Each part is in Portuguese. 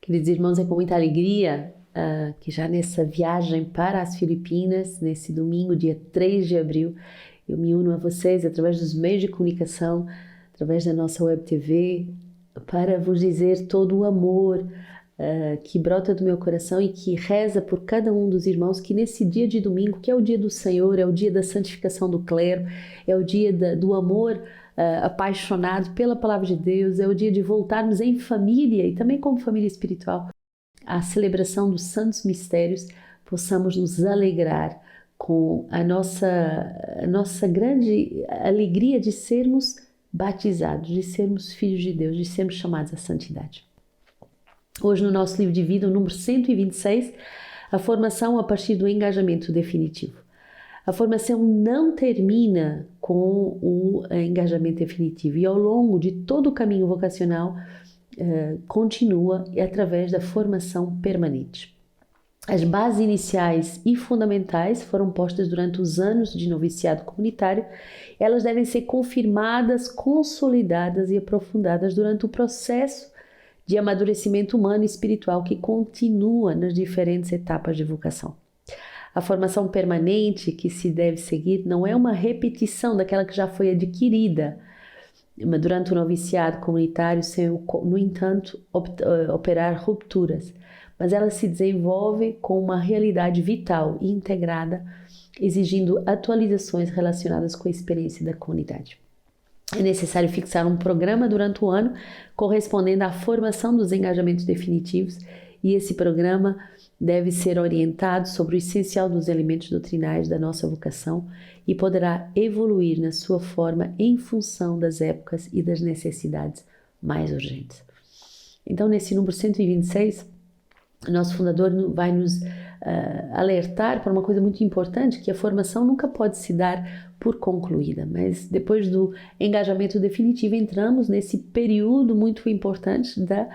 Queridos irmãos, é com muita alegria que já nessa viagem para as Filipinas, nesse domingo, dia 3 de abril, eu me uno a vocês através dos meios de comunicação, através da nossa web TV, para vos dizer todo o amor que brota do meu coração e que reza por cada um dos irmãos, que nesse dia de domingo, que é o dia do Senhor, é o dia da santificação do clero, é o dia do amor apaixonado pela palavra de Deus, é o dia de voltarmos em família e também como família espiritual à celebração dos santos mistérios, possamos nos alegrar com a nossa grande alegria de sermos batizados, de sermos filhos de Deus, de sermos chamados à santidade. Hoje no nosso livro de vida, o número 126, a formação a partir do engajamento definitivo. A formação não termina com o engajamento definitivo e ao longo de todo o caminho vocacional continua através da formação permanente. As bases iniciais e fundamentais foram postas durante os anos de noviciado comunitário. Elas devem ser confirmadas, consolidadas e aprofundadas durante o processo de amadurecimento humano e espiritual que continua nas diferentes etapas de vocação. A formação permanente que se deve seguir não é uma repetição daquela que já foi adquirida durante o noviciado comunitário, sem, no entanto, operar rupturas, mas ela se desenvolve com uma realidade vital e integrada, exigindo atualizações relacionadas com a experiência da comunidade. É necessário fixar um programa durante o ano correspondendo à formação dos engajamentos definitivos e esse programa deve ser orientado sobre o essencial dos elementos doutrinais da nossa vocação e poderá evoluir na sua forma em função das épocas e das necessidades mais urgentes. Então, nesse número 126, nosso fundador vai nos alertar para uma coisa muito importante, que a formação nunca pode se dar por concluída, mas depois do engajamento definitivo entramos nesse período muito importante da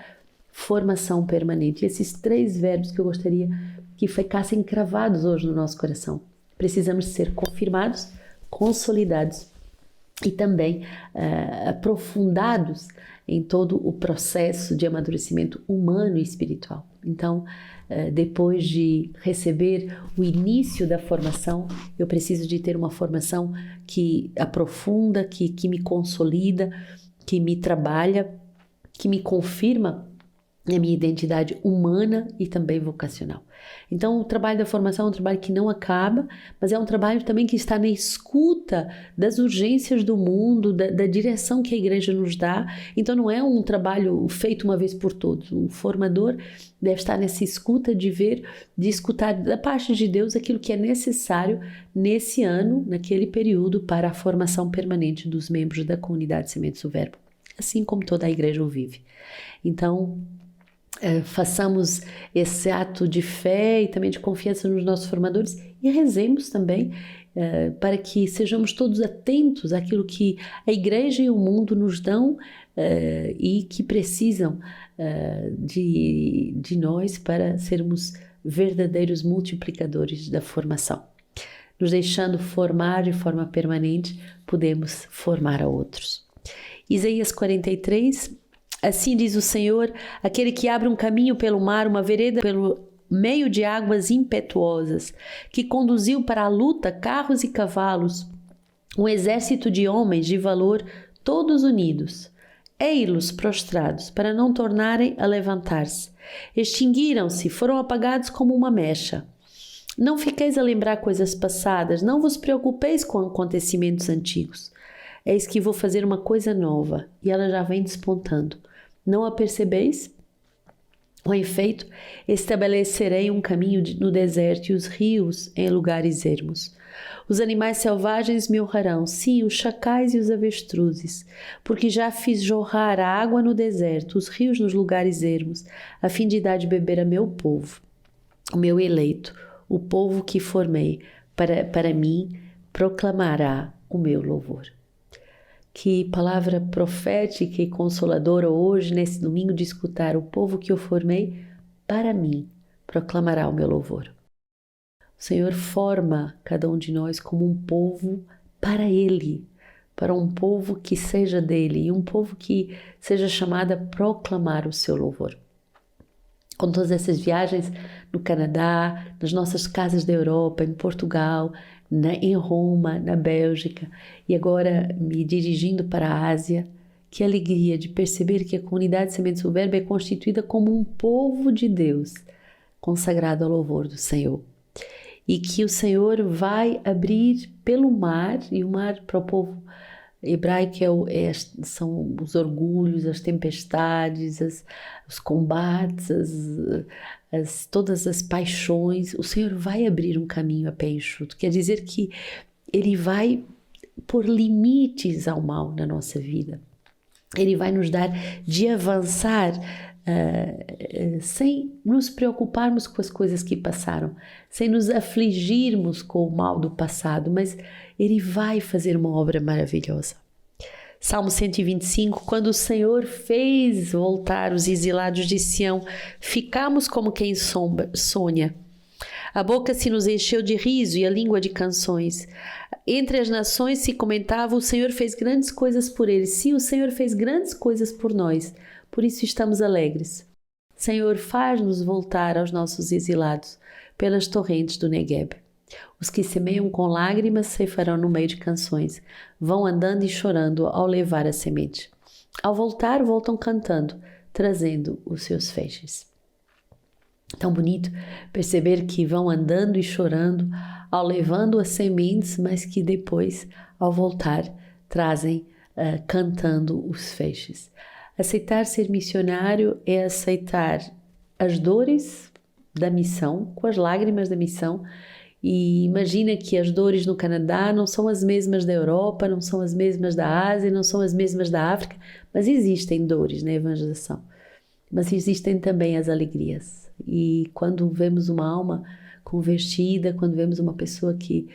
formação permanente. E esses 3 verbos que eu gostaria que ficassem cravados hoje no nosso coração. Precisamos ser confirmados, consolidados e também aprofundados em todo o processo de amadurecimento humano e espiritual. Então, depois de receber o início da formação, eu preciso de ter uma formação que aprofunda, que me consolida, que me trabalha, que me confirma a minha identidade humana e também vocacional. Então, o trabalho da formação é um trabalho que não acaba, mas é um trabalho também que está na escuta das urgências do mundo, da direção que a igreja nos dá. Então, não é um trabalho feito uma vez por todos. O formador deve estar nessa escuta de ver, de escutar da parte de Deus aquilo que é necessário nesse ano, naquele período, para a formação permanente dos membros da comunidade Sementes do Verbo, assim como toda a igreja o vive. Então, façamos esse ato de fé e também de confiança nos nossos formadores e rezemos também para que sejamos todos atentos àquilo que a igreja e o mundo nos dão e que precisam de nós para sermos verdadeiros multiplicadores da formação. Nos deixando formar de forma permanente, podemos formar a outros. Isaías 43. Assim diz o Senhor, aquele que abre um caminho pelo mar, uma vereda pelo meio de águas impetuosas, que conduziu para a luta carros e cavalos, um exército de homens de valor, todos unidos. Ei-los prostrados, para não tornarem a levantar-se. Extinguiram-se, foram apagados como uma mecha. Não fiqueis a lembrar coisas passadas, não vos preocupeis com acontecimentos antigos. Eis que vou fazer uma coisa nova, e ela já vem despontando. Não a percebeis? Com efeito, estabelecerei um caminho no deserto e os rios em lugares ermos. Os animais selvagens me honrarão, sim, os chacais e os avestruzes, porque já fiz jorrar a água no deserto, os rios nos lugares ermos, a fim de dar de beber a meu povo, o meu eleito, o povo que formei, para mim proclamará o meu louvor. Que palavra profética e consoladora hoje, nesse domingo, de escutar: o povo que eu formei, para mim, proclamará o meu louvor. O Senhor forma cada um de nós como um povo para Ele, para um povo que seja dele e um povo que seja chamado a proclamar o seu louvor. com todas essas viagens no Canadá, nas nossas casas da Europa, em Portugal, em Roma, na Bélgica, e agora me dirigindo para a Ásia. Que alegria de perceber que a comunidade Sementes do Verbo é constituída como um povo de Deus, consagrado ao louvor do Senhor. E que o Senhor vai abrir pelo mar, e o mar para o povo hebraico são os orgulhos, as tempestades, os combates, todas as paixões. O Senhor vai abrir um caminho a pé enxuto. Quer dizer que Ele vai pôr limites ao mal na nossa vida. Ele vai nos dar de avançar sem nos preocuparmos com as coisas que passaram, sem nos afligirmos com o mal do passado, mas Ele vai fazer uma obra maravilhosa. Salmo 125, quando o Senhor fez voltar os exilados de Sião, ficamos como quem sonha. A boca se nos encheu de riso e a língua de canções. Entre as nações se comentava, o Senhor fez grandes coisas por eles. Sim, o Senhor fez grandes coisas por nós. Por isso estamos alegres. Senhor, faz-nos voltar aos nossos exilados pelas torrentes do Negueb. Os que semeiam com lágrimas ceifarão no meio de canções. Vão andando e chorando ao levar a semente. Ao voltar, voltam cantando, trazendo os seus feixes. Tão bonito perceber que vão andando e chorando ao levando as sementes, mas que depois, ao voltar, trazem cantando os feixes. Aceitar ser missionário é aceitar as dores da missão, com as lágrimas da missão. E imagina que as dores no Canadá não são as mesmas da Europa, não são as mesmas da Ásia, não são as mesmas da África, mas existem dores na evangelização. Mas existem também as alegrias. E quando vemos uma alma convertida, quando vemos uma pessoa que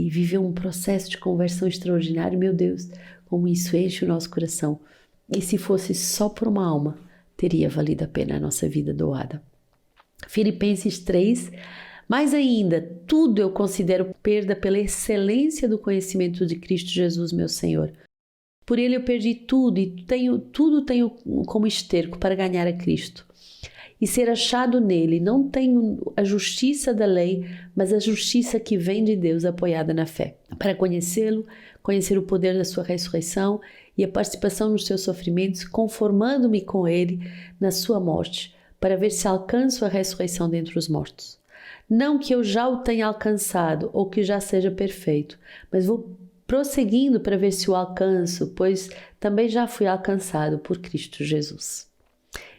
viveu um processo de conversão extraordinário, meu Deus, como isso enche o nosso coração. E se fosse só por uma alma, teria valido a pena a nossa vida doada. Filipenses 3, mais ainda, tudo eu considero perda pela excelência do conhecimento de Cristo Jesus, meu Senhor. Por Ele eu perdi tudo e tudo tenho como esterco para ganhar a Cristo. E ser achado nele, não tenho a justiça da lei, mas a justiça que vem de Deus apoiada na fé. Para conhecê-lo, conhecer o poder da sua ressurreição e a participação nos seus sofrimentos, conformando-me com ele na sua morte, para ver se alcanço a ressurreição dentre os mortos. Não que eu já o tenha alcançado ou que já seja perfeito, mas vou prosseguindo para ver se o alcanço, pois também já fui alcançado por Cristo Jesus.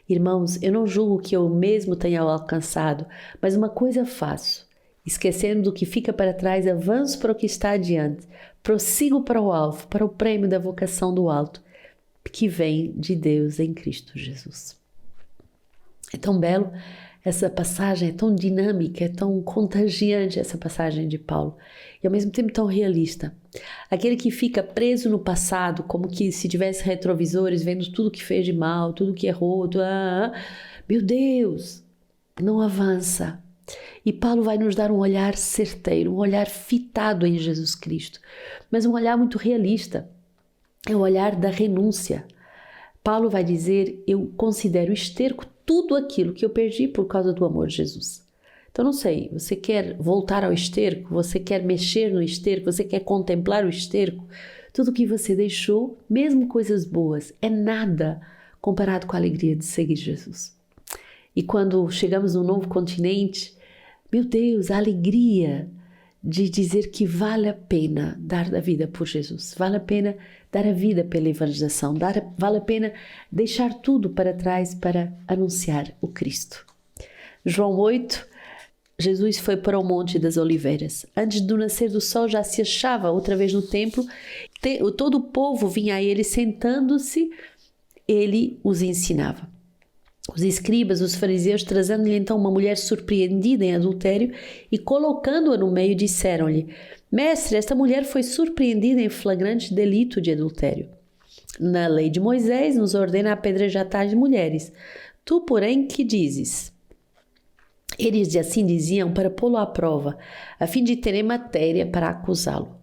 Irmãos, eu não julgo que eu mesmo tenha alcançado, mas uma coisa faço. Esquecendo do que fica para trás, avanço para o que está adiante. Prossigo para o alvo, para o prêmio da vocação do alto, que vem de Deus em Cristo Jesus. É tão belo essa passagem, é tão dinâmica, é tão contagiante essa passagem de Paulo. E ao mesmo tempo tão realista. Aquele que fica preso no passado, como que se tivesse retrovisores, vendo tudo que fez de mal, tudo que errou, meu Deus, não avança. E Paulo vai nos dar um olhar certeiro, um olhar fitado em Jesus Cristo, mas um olhar muito realista. É o olhar da renúncia. Paulo vai dizer, eu considero esterco tudo aquilo que eu perdi por causa do amor de Jesus. Então não sei, você quer voltar ao esterco? Você quer mexer no esterco? Você quer contemplar o esterco? Tudo que você deixou, mesmo coisas boas, é nada comparado com a alegria de seguir Jesus. E quando chegamos num novo continente, meu Deus, a alegria de dizer que vale a pena dar a vida por Jesus, vale a pena dar a vida pela evangelização, vale a pena deixar tudo para trás para anunciar o Cristo. João 8, Jesus foi para o Monte das Oliveiras. Antes do nascer do sol já se achava outra vez no templo, todo o povo vinha a ele, sentando-se, ele os ensinava. Os escribas, os fariseus, trazendo-lhe então uma mulher surpreendida em adultério e colocando-a no meio, disseram-lhe: Mestre, esta mulher foi surpreendida em flagrante delito de adultério. Na lei de Moisés nos ordena apedrejar tais mulheres. Tu, porém, que dizes? Eles assim diziam para pô-lo à prova, a fim de terem matéria para acusá-lo.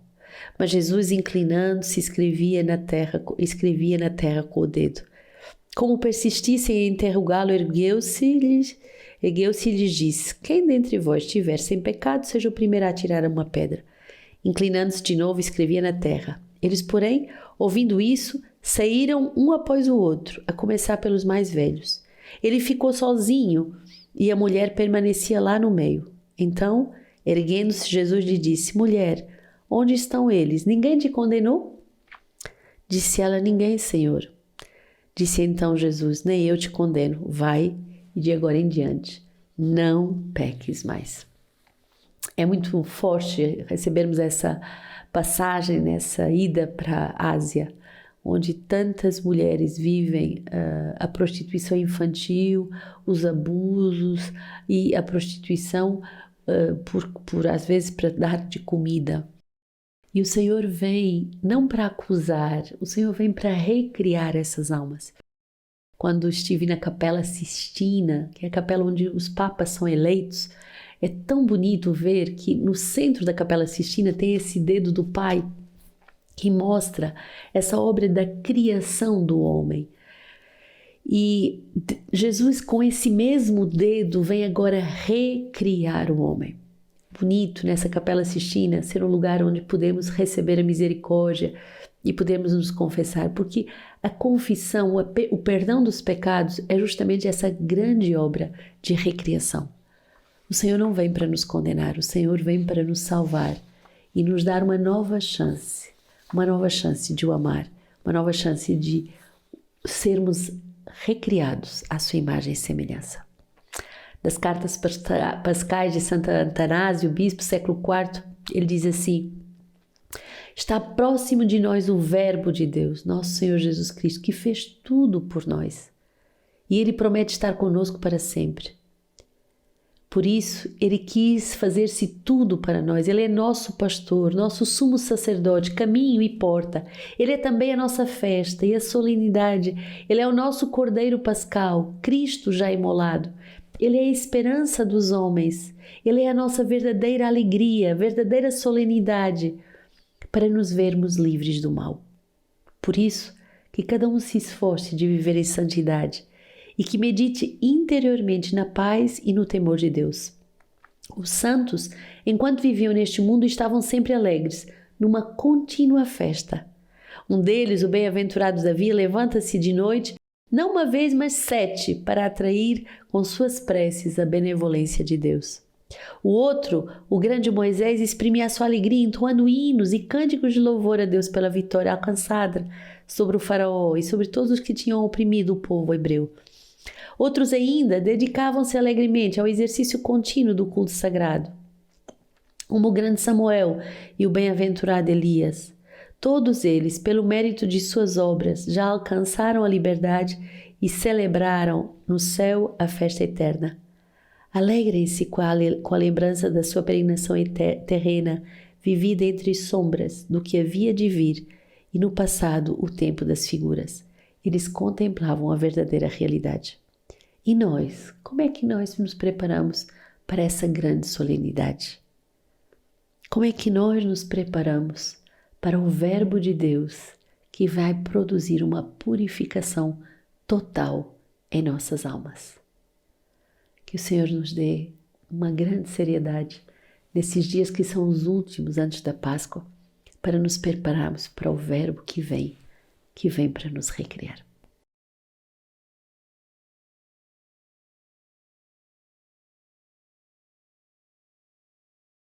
Mas Jesus, inclinando-se, escrevia na terra com o dedo. Como persistissem em interrogá-lo, ergueu-se ergueu-se e lhes disse: Quem dentre vós estiver sem pecado, seja o primeiro a atirar uma pedra. Inclinando-se de novo, escrevia na terra. Eles, porém, ouvindo isso, saíram um após o outro, a começar pelos mais velhos. Ele ficou sozinho e a mulher permanecia lá no meio. Então, erguendo-se, Jesus lhe disse: Mulher, onde estão eles? Ninguém te condenou? Disse ela: Ninguém, Senhor. Disse então Jesus: Nem eu te condeno. Vai e de agora em diante não peques mais. É muito forte recebermos essa passagem nessa ida para a Ásia, onde tantas mulheres vivem a prostituição infantil, os abusos e a prostituição por às vezes para dar de comida. E o Senhor vem não para acusar, o Senhor vem para recriar essas almas. Quando estive na Capela Sistina, que é a capela onde os papas são eleitos, é tão bonito ver que no centro da Capela Sistina tem esse dedo do Pai que mostra essa obra da criação do homem. E Jesus, com esse mesmo dedo, vem agora recriar o homem. Bonito nessa Capela Sistina ser um lugar onde podemos receber a misericórdia e podemos nos confessar, porque a confissão, o perdão dos pecados é justamente essa grande obra de recriação. O Senhor não vem para nos condenar, o Senhor vem para nos salvar e nos dar uma nova chance de o amar, uma nova chance de sermos recriados à sua imagem e semelhança. Das cartas pascais de Santo Antanásio, bispo, século IV, ele diz assim: está próximo de nós o Verbo de Deus, nosso Senhor Jesus Cristo, que fez tudo por nós. E Ele promete estar conosco para sempre. Por isso, Ele quis fazer-se tudo para nós. Ele é nosso pastor, nosso sumo sacerdote, caminho e porta. Ele é também a nossa festa e a solenidade. Ele é o nosso Cordeiro Pascal, Cristo já imolado. Ele é a esperança dos homens. Ele é a nossa verdadeira alegria, verdadeira solenidade, para nos vermos livres do mal. Por isso, que cada um se esforce de viver em santidade e que medite interiormente na paz e no temor de Deus. Os santos, enquanto viviam neste mundo, estavam sempre alegres, numa contínua festa. Um deles, o bem-aventurado Davi, levanta-se de noite, não uma vez, mas 7, para atrair com suas preces a benevolência de Deus. O outro, o grande Moisés, exprimia a sua alegria entoando hinos e cânticos de louvor a Deus pela vitória alcançada sobre o faraó e sobre todos os que tinham oprimido o povo hebreu. Outros ainda dedicavam-se alegremente ao exercício contínuo do culto sagrado, como o grande Samuel e o bem-aventurado Elias. Todos eles, pelo mérito de suas obras, já alcançaram a liberdade e celebraram no céu a festa eterna. Alegrem-se com a lembrança da sua peregrinação terrena, vivida entre sombras do que havia de vir, e no passado o tempo das figuras. Eles contemplavam a verdadeira realidade. E nós, como é que nós nos preparamos para essa grande solenidade? Como é que nós nos preparamos para o Verbo de Deus que vai produzir uma purificação total em nossas almas? Que o Senhor nos dê uma grande seriedade nesses dias que são os últimos antes da Páscoa, para nos prepararmos para o Verbo que vem para nos recriar.